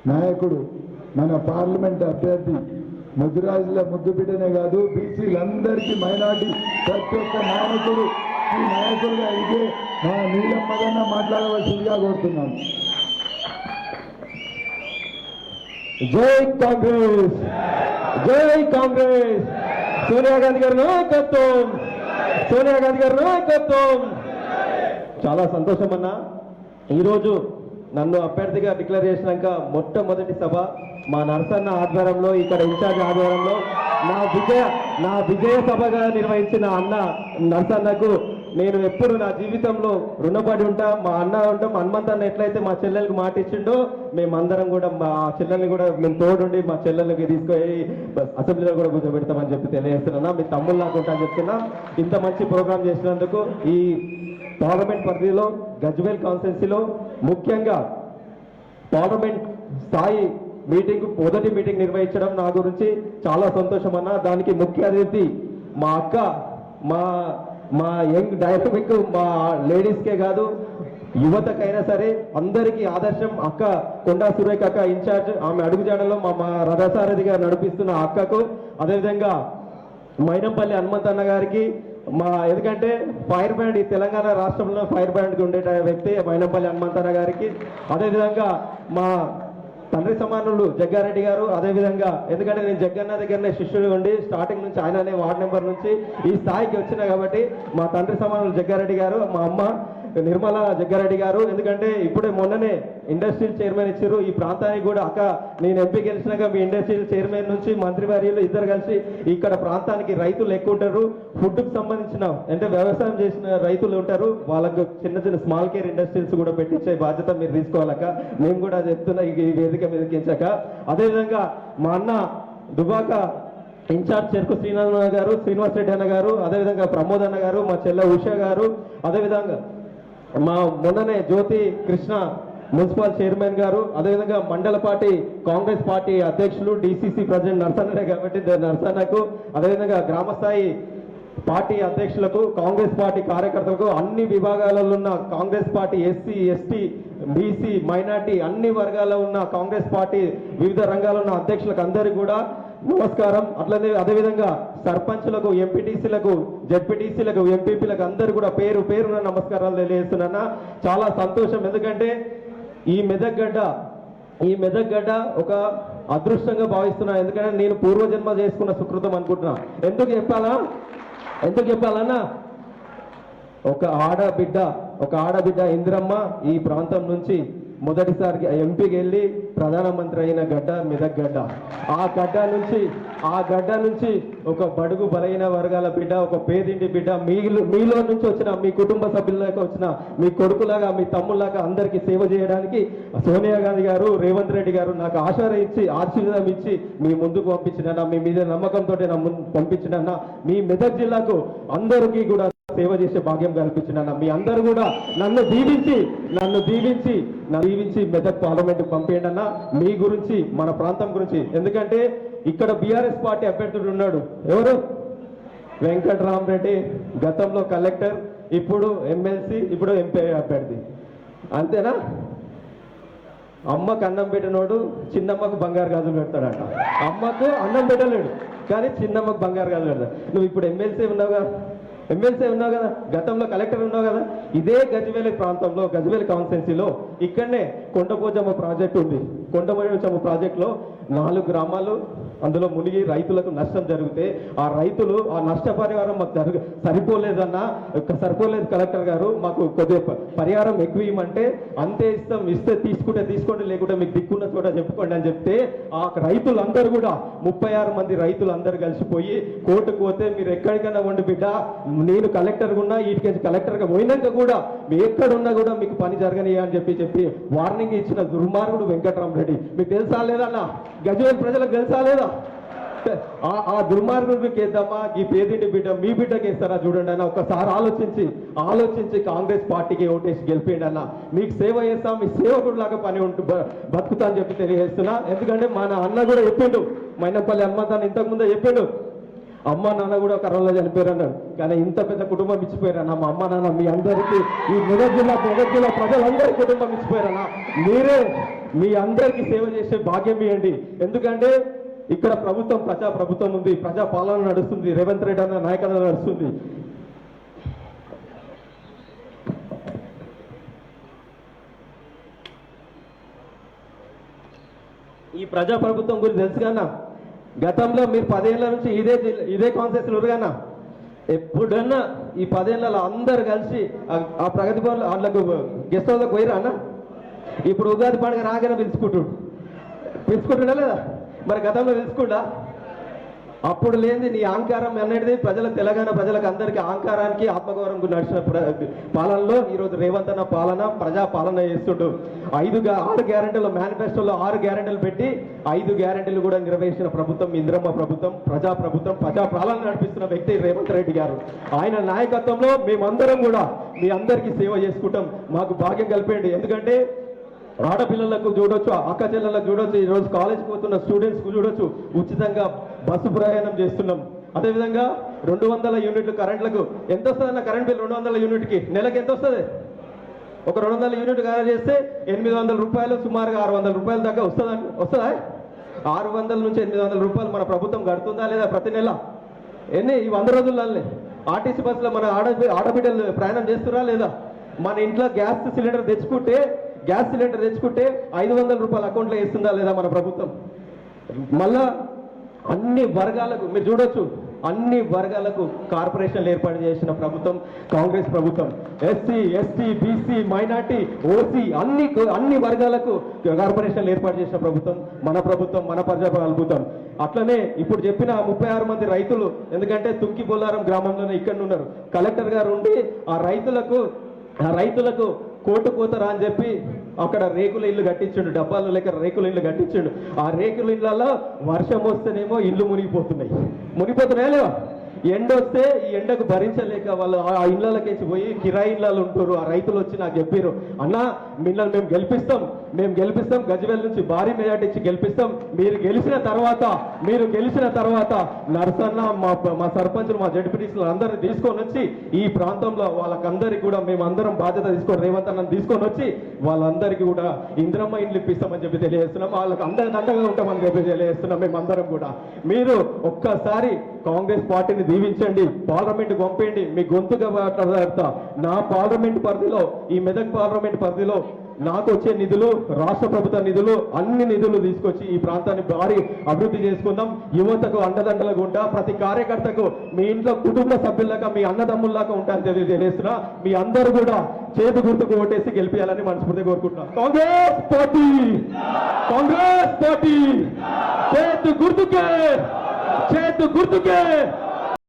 నాయకుడు, మన పార్లమెంట్ అభ్యర్థి, ముద్దురాజుల ముద్దు బిడ్డనే కాదు బీసీలందరికీ మైనార్టీ ప్రతి ఒక్క నాయకుడు ఈ నాయకులుగా ఇదే మా నీలమ్మదన్న మాట్లాడవలసిందిగా కోరుతున్నాను. జై కాంగ్రెస్, జై కాంగ్రెస్, సోనియా గాంధీ గారి నాయకత్వం, సోనియా గాంధీ గారి నాయకత్వం. చాలా సంతోషం అన్న. ఈరోజు నన్ను అభ్యర్థిగా డిక్లేర్ చేసినాక మొట్టమొదటి సభ మా నరసన్న ఆధ్వర్యంలో, ఇక్కడ ఇన్ఛార్జ్ ఆధ్వర్యంలో నా విజయ సభగా నిర్వహించిన అన్న నరసన్నకు నేను ఎప్పుడు నా జీవితంలో రుణపడి ఉంటా. మా అన్న ఉంటాం, హనుమంతన్న ఎట్లయితే మా చెల్లెలకు మాట ఇచ్చిండో మేమందరం కూడా మా చెల్లెల్ని కూడా మేము తోడుండి మా చెల్లెలకి తీసుకొని అసెంబ్లీలో కూడా కూర్చోబెడతామని చెప్పి తెలియజేస్తున్నా. మీ తమ్ముళ్ళు నాకు ఉంటా అని చెప్తున్నా. ఇంత మంచి ప్రోగ్రాం చేసినందుకు ఈ పార్లమెంట్ పరిధిలో గజ్వేల్ కాన్స్టిట్యున్సీలో ముఖ్యంగా పార్లమెంట్ స్థాయి మొదటి మీటింగ్ నిర్వహించడం నా గురించి చాలా సంతోషం అన్న. దానికి ముఖ్య అతిథి మా అక్క, మా యంగ్ డైనమిక్ మా లేడీస్కే కాదు యువతకైనా సరే అందరికీ ఆదర్శం అక్క కొండా సురేఖ అక్క ఇన్ఛార్జ్. ఆమె అడుగుజాడలో మా రథసారథిగా నడిపిస్తున్న అక్కకు, అదేవిధంగా మైనంపల్లి హనుమంతన్న గారికి, ఎందుకంటే ఫైర్ బ్రాండ్ ఈ తెలంగాణ రాష్ట్రంలో ఫైర్ బ్రాండ్కి ఉండే వ్యక్తి మైనంపల్లి హనుమంతన్న గారికి, అదేవిధంగా మా తండ్రి సమానులు జగ్గారెడ్డి గారు, అదేవిధంగా ఎందుకంటే నేను జగ్గన్న దగ్గరనే శిష్యుడు ఉండి స్టార్టింగ్ నుంచి ఆయననే వార్డ్ నెంబర్ నుంచి ఈ స్థాయికి వచ్చినా కాబట్టి మా తండ్రి సమానులు జగ్గారెడ్డి గారు, మా అమ్మ నిర్మల జగ్గారెడ్డి గారు, ఎందుకంటే ఇప్పుడే మొన్ననే ఇండస్ట్రియల్ చైర్మన్ ఇచ్చారు ఈ ప్రాంతానికి కూడా. అక్క నేను ఎంపీ గెలిచినాక మీ ఇండస్ట్రియల్ చైర్మన్ నుంచి మంత్రివర్యులు ఇద్దరు కలిసి ఇక్కడ ప్రాంతానికి రైతులు ఎక్కువ ఉంటారు, ఫుడ్కు సంబంధించిన అంటే వ్యవసాయం చేసిన రైతులు ఉంటారు, వాళ్ళకు చిన్న చిన్న స్మాల్ కేర్ ఇండస్ట్రీస్ కూడా పెట్టించే బాధ్యత మీరు తీసుకోవాలక్క. మేము కూడా చెప్తున్నా ఈ వేదిక మీదకించాక. అదేవిధంగా మా అన్న దుబాక ఇన్ఛార్జ్ చెరుకు శ్రీనివాస్ రెడ్డి అన్న గారు, అదేవిధంగా ప్రమోద్ అన్న గారు, మా చెల్లె ఉషా గారు, అదేవిధంగా మా మొన్ననే జ్యోతి కృష్ణ మున్సిపల్ చైర్మన్ గారు, అదేవిధంగా మండల పార్టీ కాంగ్రెస్ పార్టీ అధ్యక్షులు డిసిసి ప్రెసిడెంట్ నరసన్ననే కాబట్టి నరసన్నకు, అదేవిధంగా గ్రామస్థాయి పార్టీ అధ్యక్షులకు, కాంగ్రెస్ పార్టీ కార్యకర్తలకు, అన్ని విభాగాలలో ఉన్న Congress party SC ST BC minority అన్ని వర్గాల్లో ఉన్న కాంగ్రెస్ పార్టీ వివిధ రంగాల్లో ఉన్న అధ్యక్షులకు అందరికీ కూడా నమస్కారం. అదేవిధంగా సర్పంచ్లకు, ఎంపీటీసీలకు, జెడ్పీటీసీలకు, ఎంపీపీలకు అందరూ కూడా పేరు పేరున నమస్కారాలు తెలియజేస్తున్నా. చాలా సంతోషం, ఎందుకంటే ఈ మెదక్ గడ్డ ఒక అదృష్టంగా భావిస్తున్నా. ఎందుకంటే నేను పూర్వజన్మ చేసుకున్న సుకృతం అనుకుంటున్నా. ఎందుకు చెప్పాలన్నా ఒక ఆడబిడ్డ ఇందిరమ్మ ఈ ప్రాంతం నుంచి మొదటిసారి ఎంపీకి వెళ్ళి ప్రధానమంత్రి అయిన గడ్డ మెదక్ గడ్డ. ఆ గడ్డ నుంచి ఒక బడుగు బలైన వర్గాల బిడ్డ, ఒక పేదింటి బిడ్డ, మీలో నుంచి వచ్చిన మీ కుటుంబ సభ్యులాగా వచ్చిన మీ కొడుకులాగా మీ తమ్ముళ్ళగా అందరికీ సేవ చేయడానికి సోనియా గాంధీ గారు, రేవంత్ రెడ్డి గారు నాకు ఆశీర్వాదం ఇచ్చి మీ ముందుకు పంపించిన, మీ మీద నమ్మకంతో పంపించిన మీ మెదక్ జిల్లాకు అందరికీ కూడా సేవ చేసే భాగ్యం కల్పించిన మీ అందరూ కూడా నన్ను దీవించి మెదక్ పార్లమెంట్ పంపేయండి అన్న. మీ గురించి, మన ప్రాంతం గురించి, ఎందుకంటే ఇక్కడ బీఆర్ఎస్ పార్టీ అభ్యర్థుడు ఉన్నాడు. ఎవరు? వెంకట్రామరెడ్డి. గతంలో కలెక్టర్, ఇప్పుడు ఎమ్మెల్సీ, ఇప్పుడు ఎంపీ అభ్యర్థి. అంతేనా? అమ్మకు అన్నం పెట్టినోడు చిన్నమ్మకు బంగారు గాజులు పెడతాడట. అమ్మకు అన్నం పెట్టలేడు కానీ చిన్నమ్మకు బంగారు గాజులు పెడతాడు. నువ్వు ఇప్పుడు ఎమ్మెల్సీ ఉన్నావు కదా, గతంలో కలెక్టర్ ఉన్నావు కదా. ఇదే గజ్వేల్ ప్రాంతంలో, గజ్వేల్ కాన్స్టిట్యున్సీలో ఇక్కడనే కొండపోచమ్మ ప్రాజెక్ట్ ఉంది. కొండపోచమ్మ ప్రాజెక్టులో 4 గ్రామాలు అందులో మునిగి రైతులకు నష్టం జరిగితే ఆ రైతులు ఆ నష్టపరిహారం మాకు సరిపోలేదు కలెక్టర్ గారు, మాకు కొద్దిగా పరిహారం ఎక్కువ ఇవ్వమంటే అంతే ఇస్తాం, ఇస్తే తీసుకోండి లేకుంటే మీకు దిక్కున్న చోట చెప్పుకోండి అని చెప్తే ఆ రైతులందరూ కూడా 36 మంది రైతులు అందరూ కలిసిపోయి కోర్టుకు పోతే మీరు ఎక్కడికైనా ఉండి బిడ్డ, నేను కలెక్టర్ ఉన్నా వీటికి కలెక్టర్గా పోయినాక కూడా మీ ఎక్కడున్నా కూడా మీకు పని జరగనియా అని చెప్పి వార్నింగ్ ఇచ్చిన దుర్మార్గుడు వెంకట్రామరెడ్డి. మీకు తెలుసా లేదన్నా? గజ్వేల్ ప్రజలకు తెలుసా లేదా? ఆ దుర్మార్గుడికి వేద్దామా, ఈ పేదింటి బిడ్డ మీ బిడ్డకి వేస్తారా చూడండి అన్న. ఒకసారి ఆలోచించి కాంగ్రెస్ పార్టీకి ఓటేసి గెలిపేయండి అన్న. మీకు సేవ చేస్తాం, మీ సేవకుడిలాగా పని బతుకుతా అని చెప్పి తెలియజేస్తున్నా. ఎందుకంటే మన అన్న కూడా చెప్పిండు, మైనంపల్లి హనుమంతన్న ఇంతకుముందే చెప్పిండు, అమ్మ నాన్న కూడా కరోనాలో చనిపోయారు అన్నాడు. కానీ ఇంత పెద్ద కుటుంబం ఇచ్చిపోయారన్నా మా అమ్మ నాన్న మీ అందరికీ, ఈ మెదక్ జిల్లా ప్రజలందరి కుటుంబం ఇచ్చిపోయారన్నా. మీరే మీ అందరికీ సేవ చేసే భాగ్యం ఇవ్వండి. ఎందుకంటే ఇక్కడ ప్రభుత్వం ప్రజా ప్రభుత్వం ఉంది, ప్రజా పాలన నడుస్తుంది, రేవంత్ రెడ్డి అన్న నాయకత్వం నడుస్తుంది. ఈ ప్రజా ప్రభుత్వం గురించి తెలుసు కన్నా, గతంలో మీరు 10 ఏళ్ల నుంచి ఇదే కాన్సెప్ట్ ఉరుగన్నా, ఎప్పుడన్నా ఈ 10 ఏళ్ళలో అందరు కలిసి ఆ ప్రగతి భవన్ వాళ్ళకు గెస్ట్ హౌస్లోకి పోయిరా అన్న. ఇప్పుడు ఉగాది పండుగ రాగానే పిలుచుకుంటున్నా లేదా? మరి గతంలో పిలుచుకుండా అప్పుడు లేనిది నీ అహంకారం అనేది తెలంగాణ ప్రజలకు అందరికీ అహంకారానికి ఆత్మగౌరవం నడిచిన పాలనలో ఈరోజు రేవంత్ అన్న పాలన ప్రజా పాలన చేస్తుంటూ 6 గ్యారెంటీల మేనిఫెస్టోలో 6 గ్యారెంటీలు పెట్టి 5 గ్యారెంటీలు కూడా నిర్వహించిన ప్రభుత్వం ఇందిరమ్మ ప్రభుత్వం, ప్రజా పాలన నడిపిస్తున్న వ్యక్తి రేవంత్ రెడ్డి గారు. ఆయన నాయకత్వంలో మేమందరం కూడా మీ అందరికీ సేవ చేసుకుంటాం. మాకు భాగ్యం కల్పేయండి. ఎందుకంటే ఆడపిల్లలకు చూడొచ్చు, అక్క చెల్లెలకు చూడొచ్చు, ఈరోజు కాలేజ్కి పోతున్న స్టూడెంట్స్కు చూడొచ్చు, ఉచితంగా బస్సు ప్రయాణం చేస్తున్నాం. అదేవిధంగా 200 యూనిట్లు కరెంట్లకు ఎంత వస్తుందన్న కరెంట్ బిల్ 200 యూనిట్కి నెలకు ఎంత వస్తుంది? ఒక 200 యూనిట్ కరెంట్ చేస్తే 800 రూపాయలు, సుమారుగా 600 రూపాయల దాకా వస్తుందా? 600 నుంచి 800 రూపాయలు మన ప్రభుత్వం కడుతుందా లేదా ప్రతి నెల? ఈ 100 రోజులనే ఆర్టీసీ బస్సులో మన ఆడబిడ్డలు ప్రయాణం చేస్తున్నా లేదా? మన ఇంట్లో గ్యాస్ సిలిండర్ తెచ్చుకుంటే 500 రూపాయల అకౌంట్లో వేస్తుందా లేదా మన ప్రభుత్వం? మళ్ళా అన్ని వర్గాలకు మీరు చూడొచ్చు, అన్ని వర్గాలకు కార్పొరేషన్లు ఏర్పాటు చేసిన ప్రభుత్వం కాంగ్రెస్ ప్రభుత్వం. SC, ST, BC, minority, OC అన్ని వర్గాలకు కార్పొరేషన్లు ఏర్పాటు చేసిన ప్రభుత్వం మన ప్రభుత్వం, మన ప్రజా ప్రభుత్వం. అట్లనే ఇప్పుడు చెప్పిన 36 మంది రైతులు, ఎందుకంటే తుక్కి బొల్లారం గ్రామంలోనే ఇక్కడ ఉన్నారు, కలెక్టర్ గారు ఉండి ఆ రైతులకు కోటు కోతరా అని చెప్పి అక్కడ రేకుల ఇల్లు కట్టించిండు, డబ్బాలు లేక రేకుల ఇల్లు కట్టించిండు. ఆ రేకుల ఇళ్ళల్లో వర్షం వస్తేనేమో ఇల్లు మునిగిపోతున్నాయా లేవా? ఎండ వస్తే ఈ ఎండకు భరించలేక వాళ్ళు ఆ ఇళ్ళకి పోయి కిరాయి ఇళ్ళలో ఉంటారు. ఆ రైతులు వచ్చి నాకు చెప్పారు, అన్న మిమ్మల్ని మేము గెలిపిస్తాం, గజ్వేల్ నుంచి భారీ మెజార్టీ ఇచ్చి గెలిపిస్తాం. మీరు గెలిచిన తర్వాత నర్సన్న మా సర్పంచులు, మా జడ్పీటీసీలు అందరినీ తీసుకొని వచ్చి ఈ ప్రాంతంలో వాళ్ళకందరికీ కూడా మేమందరం బాధ్యత తీసుకొని రేవంత్ అన్నని తీసుకొని వచ్చి వాళ్ళందరికీ కూడా ఇందిరమ్మ ఇండ్లు ఇప్పిస్తామని చెప్పి తెలియజేస్తున్నాం. వాళ్ళకి అందరికి అండగా ఉంటామని చెప్పి తెలియజేస్తున్నాం. మేమందరం కూడా మీరు ఒక్కసారి కాంగ్రెస్ పార్టీని దీవించండి, పార్లమెంట్ పంపేయండి. మీ గొంతుగా మాట్లాడతా నా పార్లమెంట్ పరిధిలో, ఈ మెదక్ పార్లమెంట్ పరిధిలో నాకు వచ్చే నిధులు, రాష్ట్ర ప్రభుత్వ నిధులు, అన్ని నిధులు తీసుకొచ్చి ఈ ప్రాంతాన్ని భారీ అభివృద్ధి చేసుకుందాం. యువతకు అండదండలుగా ఉంటా, ప్రతి కార్యకర్తకు మీ ఇంట్లో కుటుంబ సభ్యులాగా, మీ అన్నదమ్ముల్లాగా ఉంటారని తెలియజేస్తున్నా. మీ అందరూ కూడా చేతు గుర్తుకు ఓటేసి గెలిపించాలని మనస్ఫూర్తిగా కోరుకుంటున్నాం. కాంగ్రెస్ పార్టీ చేతు గుర్తుకే